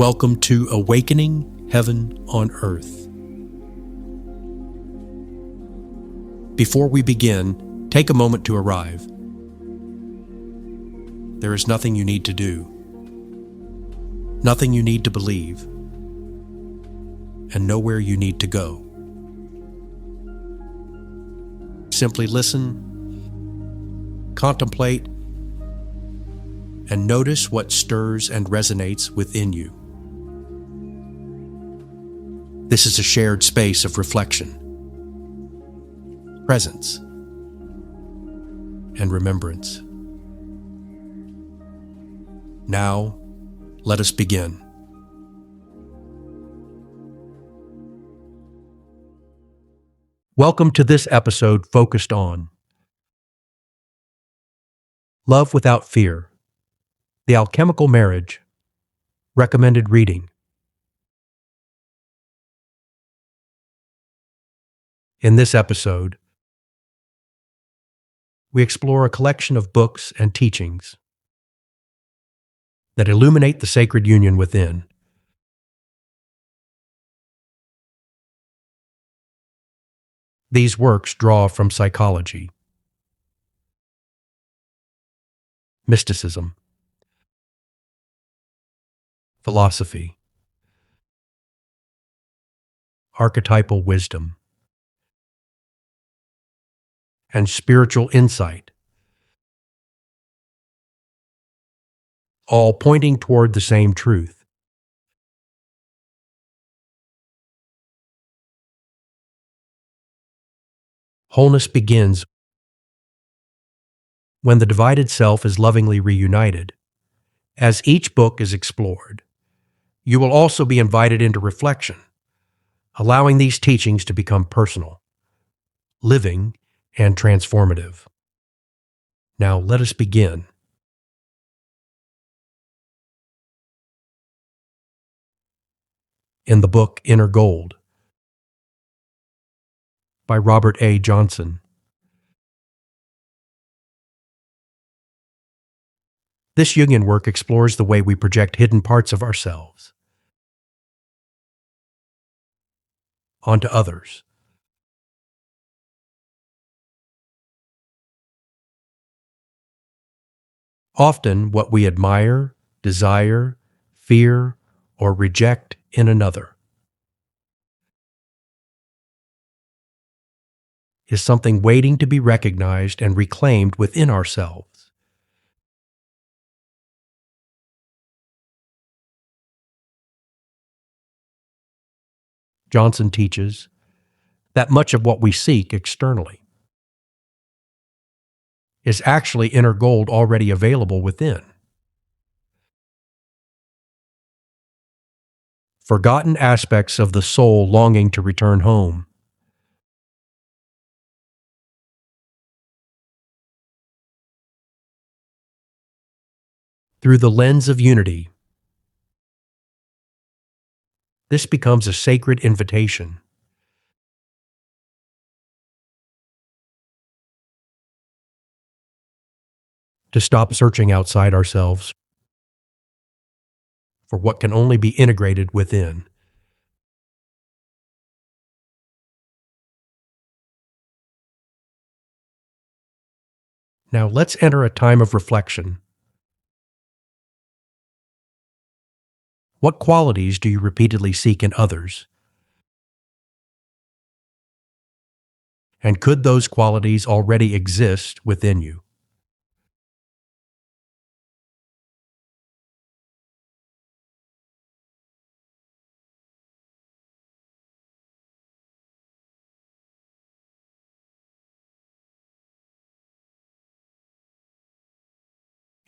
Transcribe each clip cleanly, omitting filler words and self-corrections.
Welcome to Awakening Heaven on Earth. Before we begin, take a moment to arrive. There is nothing you need to do, nothing you need to believe, and nowhere you need to go. Simply listen, contemplate, and notice what stirs and resonates within you. This is a shared space of reflection, presence, and remembrance. Now, let us begin. Welcome to this episode focused on Love Without Fear, The Alchemical Marriage, Recommended Reading. In this episode, we explore a collection of books and teachings that illuminate the sacred union within. These works draw from psychology, mysticism, philosophy, archetypal wisdom, and spiritual insight, all pointing toward the same truth. Wholeness begins when the divided self is lovingly reunited. As each book is explored, you will also be invited into reflection, allowing these teachings to become personal, living, and transformative. Now let us begin. In the book Inner Gold by Robert A. Johnson. This Jungian work explores the way we project hidden parts of ourselves onto others. Often what we admire, desire, fear, or reject in another is something waiting to be recognized and reclaimed within ourselves. Johnson teaches that much of what we seek externally is actually inner gold already available within. Forgotten aspects of the soul longing to return home. Through the lens of unity, this becomes a sacred invitation. To stop searching outside ourselves for what can only be integrated within. Now let's enter a time of reflection. What qualities do you repeatedly seek in others? And could those qualities already exist within you?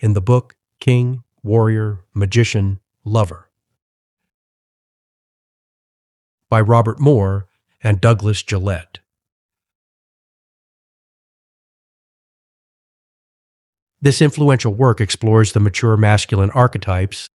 In the book King, Warrior, Magician, Lover by Robert Moore and Douglas Gillette. This influential work explores the mature masculine archetypes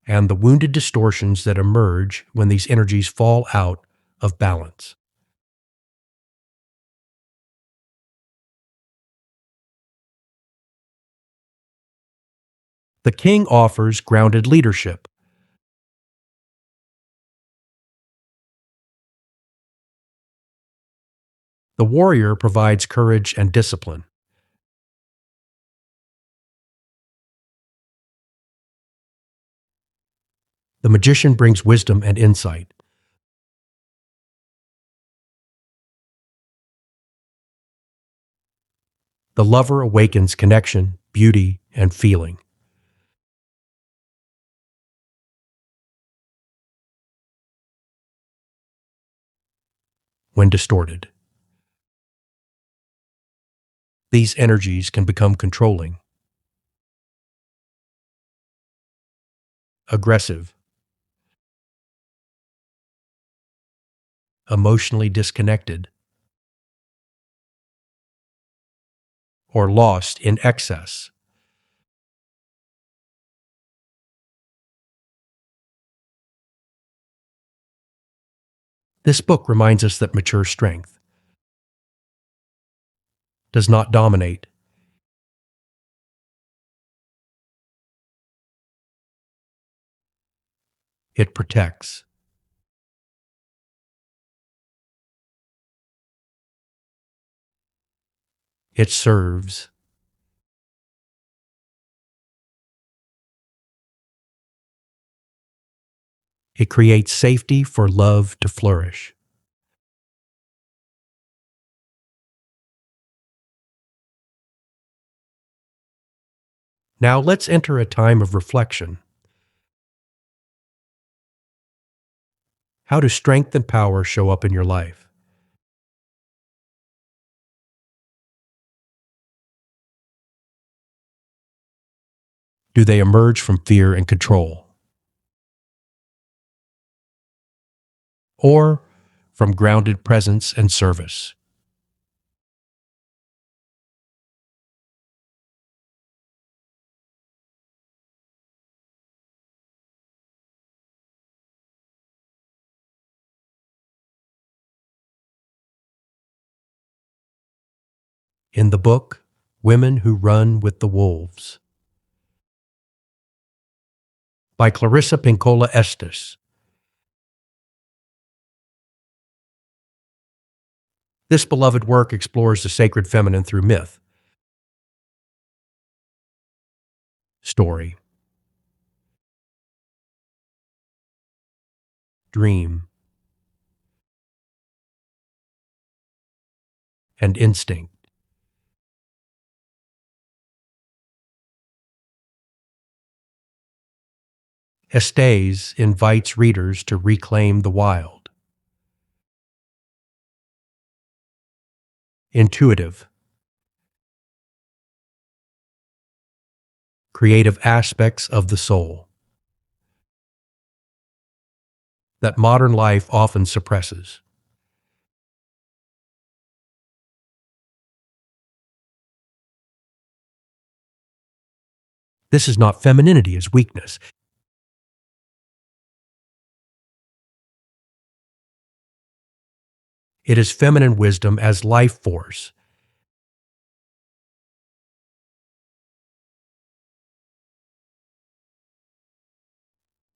and the wounded distortions that emerge when these energies fall out of balance. The king offers grounded leadership. The warrior provides courage and discipline. The magician brings wisdom and insight. The lover awakens connection, beauty, and feeling. When distorted, these energies can become controlling, aggressive, emotionally disconnected, or lost in excess. This book reminds us that mature strength does not dominate. It protects. It serves. It creates safety for love to flourish. Now let's enter a time of reflection. How do strength and power show up in your life? Do they emerge from fear and control? Or from grounded presence and service? In the book, Women Who Run with the Wolves, by Clarissa Pinkola Estés. This beloved work explores the sacred feminine through myth, story, dream, and instinct. Estés invites readers to reclaim the wild, intuitive, creative aspects of the soul that modern life often suppresses. This is not femininity as weakness. It is feminine wisdom as life force,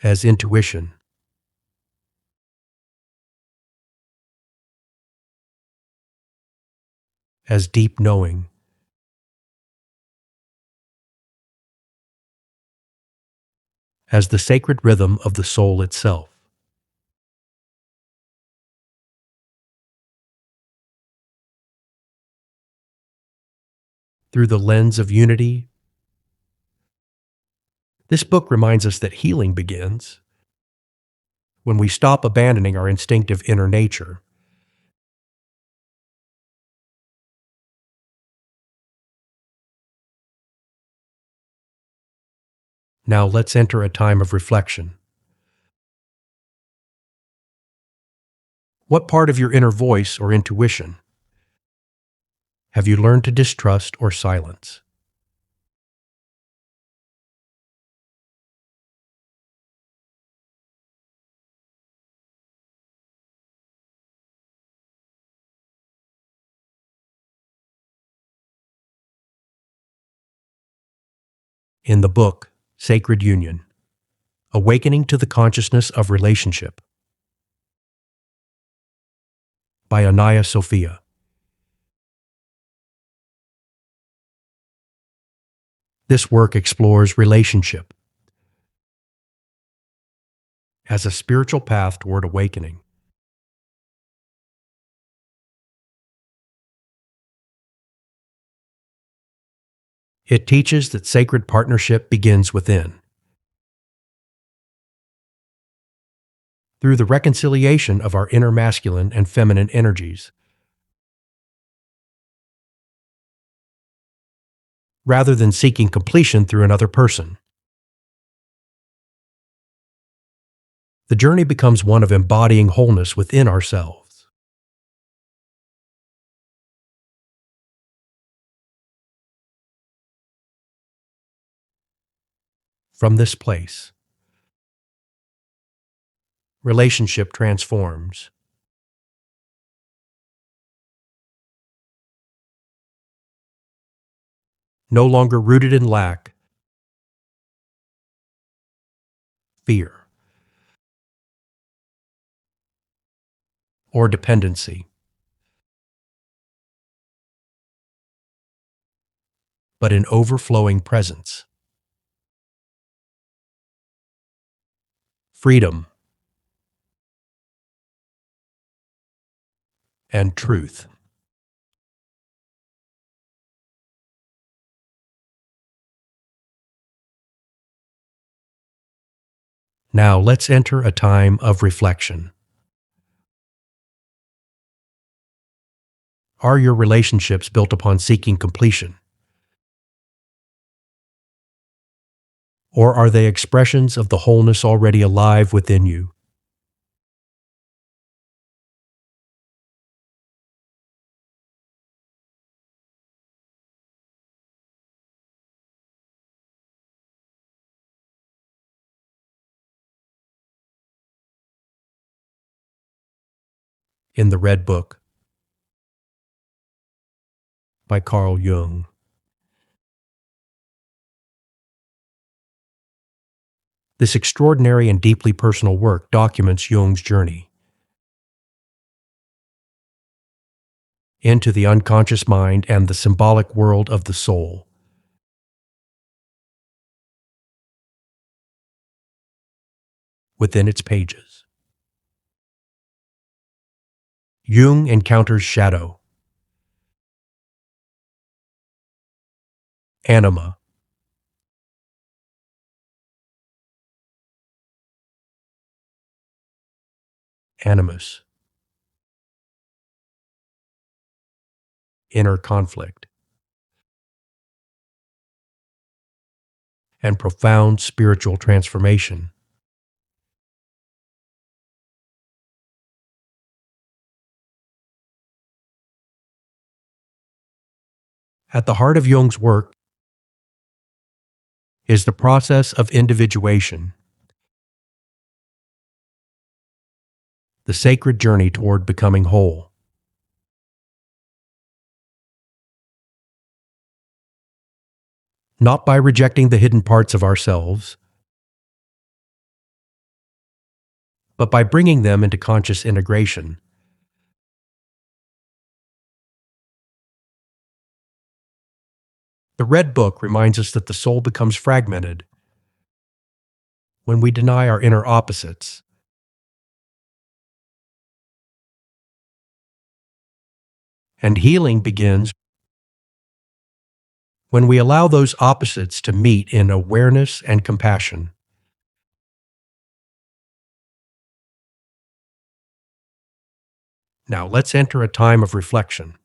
as intuition, as deep knowing, as the sacred rhythm of the soul itself. Through the lens of unity, this book reminds us that healing begins when we stop abandoning our instinctive inner nature. Now let's enter a time of reflection. What part of your inner voice or intuition have you learned to distrust or silence? In the book, Sacred Union. Awakening to the Consciousness of Relationship by Anaiya Sophia. This work explores relationship as a spiritual path toward awakening. It teaches that sacred partnership begins within. Through the reconciliation of our inner masculine and feminine energies, rather than seeking completion through another person. The journey becomes one of embodying wholeness within ourselves. From this place, relationship transforms. No longer rooted in lack, fear, or dependency, but in overflowing presence, freedom, and truth. Now let's enter a time of reflection. Are your relationships built upon seeking completion? Or are they expressions of the wholeness already alive within you? In the Red Book by Carl Jung. This extraordinary and deeply personal work documents Jung's journey into the unconscious mind and the symbolic world of the soul. Within its pages, Jung encounters shadow, anima, animus, inner conflict, and profound spiritual transformation. At the heart of Jung's work is the process of individuation, the sacred journey toward becoming whole. Not by rejecting the hidden parts of ourselves, but by bringing them into conscious integration. The Red Book reminds us that the soul becomes fragmented when we deny our inner opposites, and healing begins when we allow those opposites to meet in awareness and compassion. Now let's enter a time of reflection.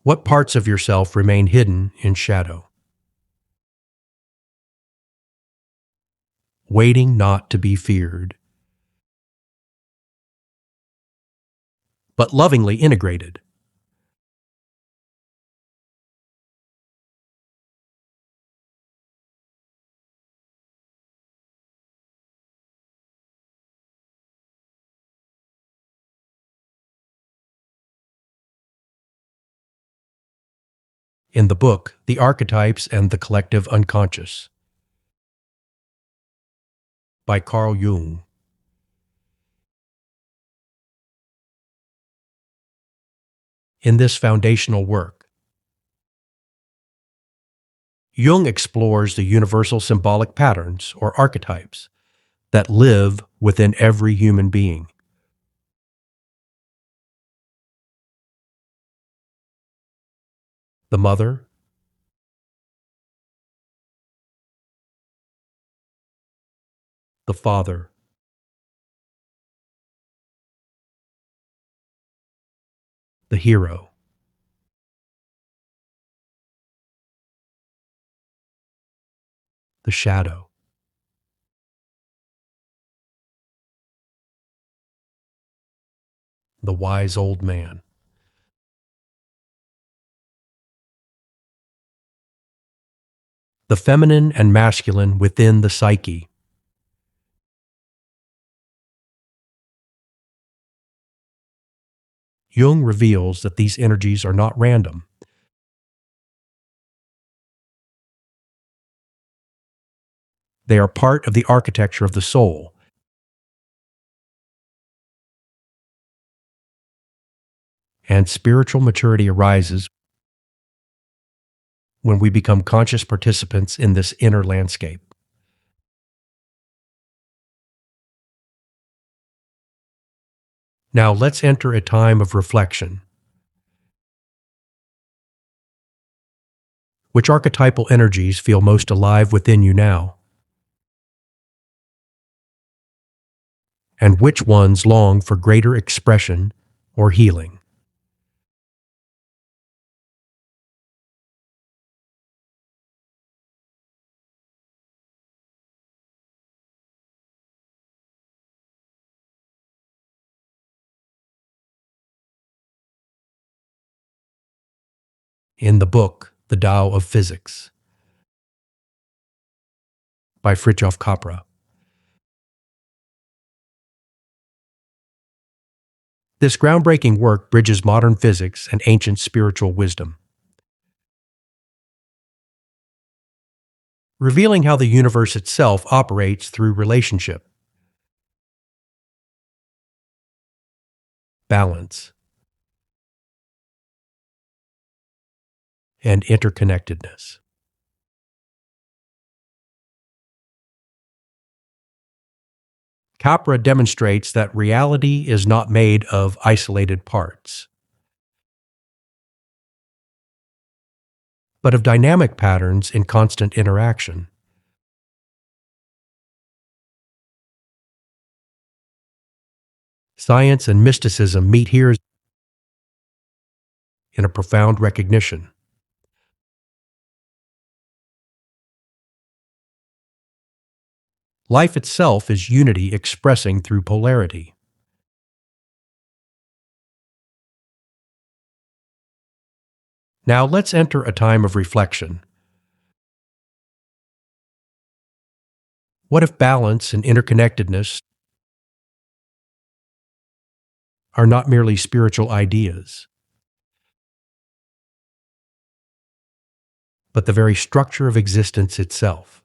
What parts of yourself remain hidden in shadow, waiting not to be feared, but lovingly integrated? in the book The Archetypes and the Collective Unconscious by Carl Jung. In this foundational work, Jung explores the universal symbolic patterns, or archetypes, that live within every human being. The mother, the father, the hero, the shadow, the wise old man. The feminine and masculine within the psyche. Jung reveals that these energies are not random. They are part of the architecture of the soul, and spiritual maturity arises when we become conscious participants in this inner landscape. Now let's enter a time of reflection. Which archetypal energies feel most alive within you now? And which ones long for greater expression or healing? In the book The Tao of Physics by Fritjof Capra. This groundbreaking work bridges modern physics and ancient spiritual wisdom, revealing how the universe itself operates through relationship, balance, and interconnectedness. Capra demonstrates that reality is not made of isolated parts, but of dynamic patterns in constant interaction. Science and mysticism meet here in a profound recognition. Life itself is unity expressing through polarity. Now let's enter a time of reflection. What if balance and interconnectedness are not merely spiritual ideas, but the very structure of existence itself?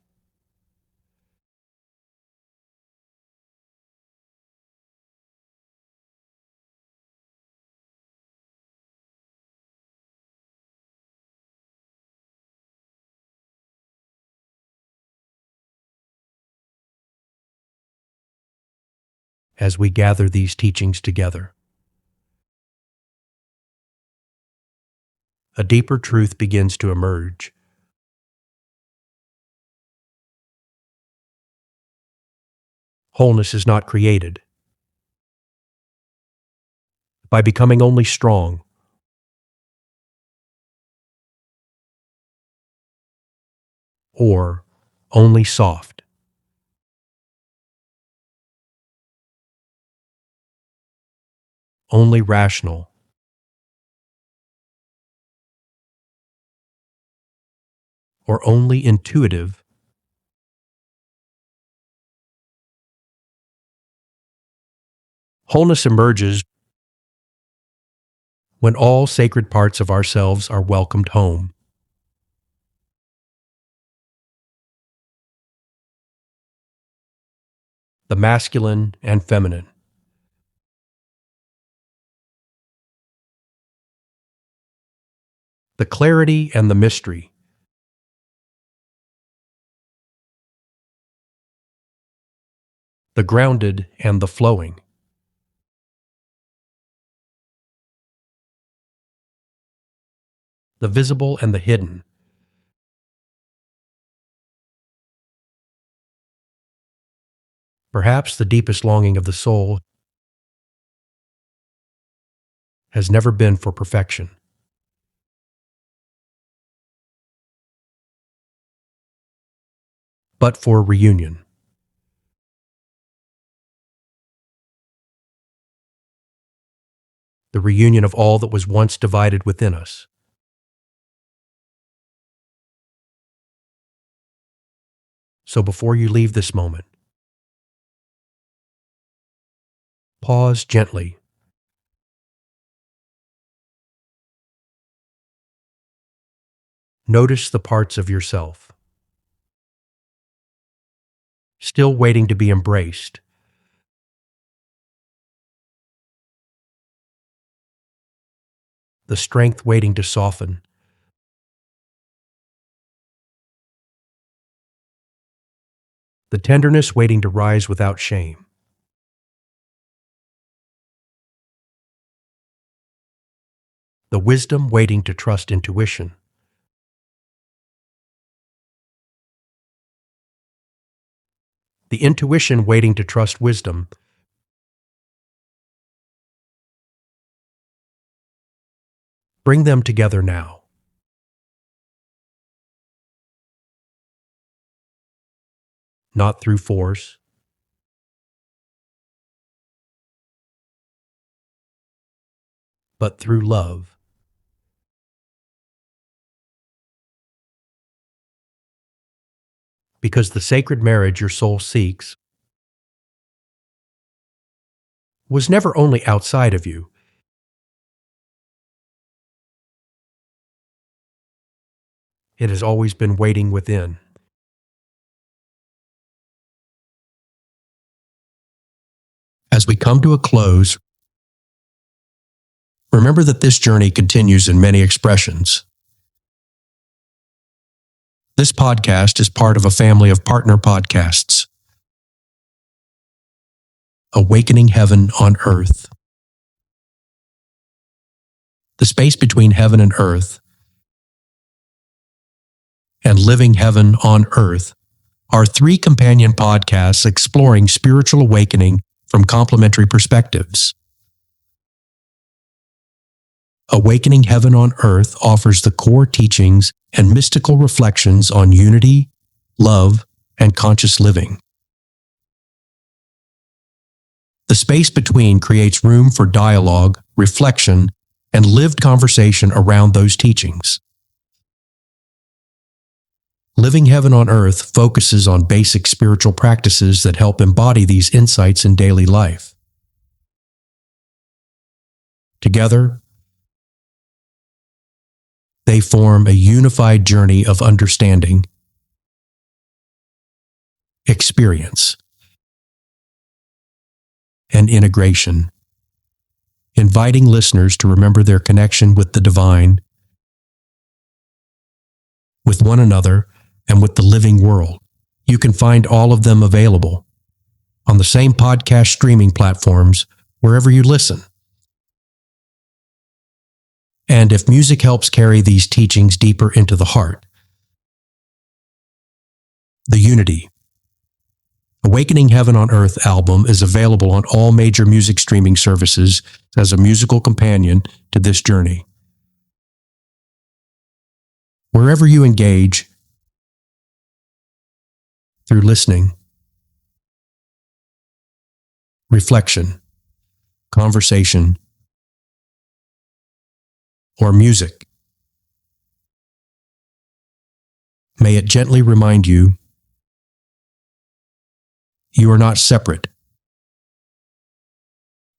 As we gather these teachings together, a deeper truth begins to emerge. Wholeness is not created by becoming only strong, or only soft, only rational, or only intuitive. Wholeness emerges when all sacred parts of ourselves are welcomed home. the masculine and feminine. The clarity and the mystery. The grounded and the flowing. The visible and the hidden. Perhaps the deepest longing of the soul has never been for perfection, but for reunion. The reunion of all that was once divided within us. So before you leave this moment, pause gently. Notice the parts of yourself still waiting to be embraced. The strength waiting to soften. The tenderness waiting to rise without shame. The wisdom waiting to trust intuition. The intuition waiting to trust wisdom. Bring them together now. Not through force, but through love. Because the sacred marriage your soul seeks was never only outside of you. It has always been waiting within. As we come to a close, remember that this journey continues in many expressions. This podcast is part of a family of partner podcasts. Awakening Heaven on Earth. The space between heaven and earth and Living Heaven on Earth are 3 companion podcasts exploring spiritual awakening from complementary perspectives. Awakening Heaven on Earth offers the core teachings and mystical reflections on unity, love, and conscious living. The space between creates room for dialogue, reflection, and lived conversation around those teachings. Living Heaven on Earth focuses on basic spiritual practices that help embody these insights in daily life. Together, they form a unified journey of understanding, experience, and integration, inviting listeners to remember their connection with the divine, with one another, and with the living world. You can find all of them available on the same podcast streaming platforms wherever you listen. And if music helps carry these teachings deeper into the heart, the Unity, Awakening Heaven on Earth album is available on all major music streaming services as a musical companion to this journey. Wherever you engage, through listening, reflection, conversation, or music, may it gently remind you you are not separate.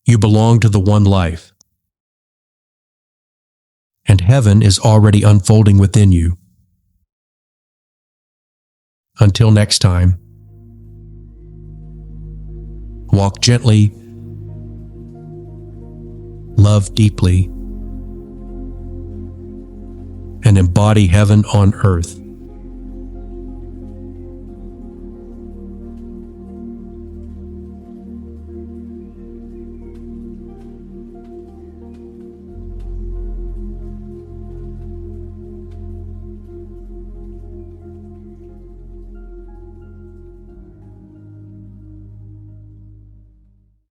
You belong to the one life, and heaven is already unfolding within you. Until next time, Walk gently, love deeply, and embody heaven on earth.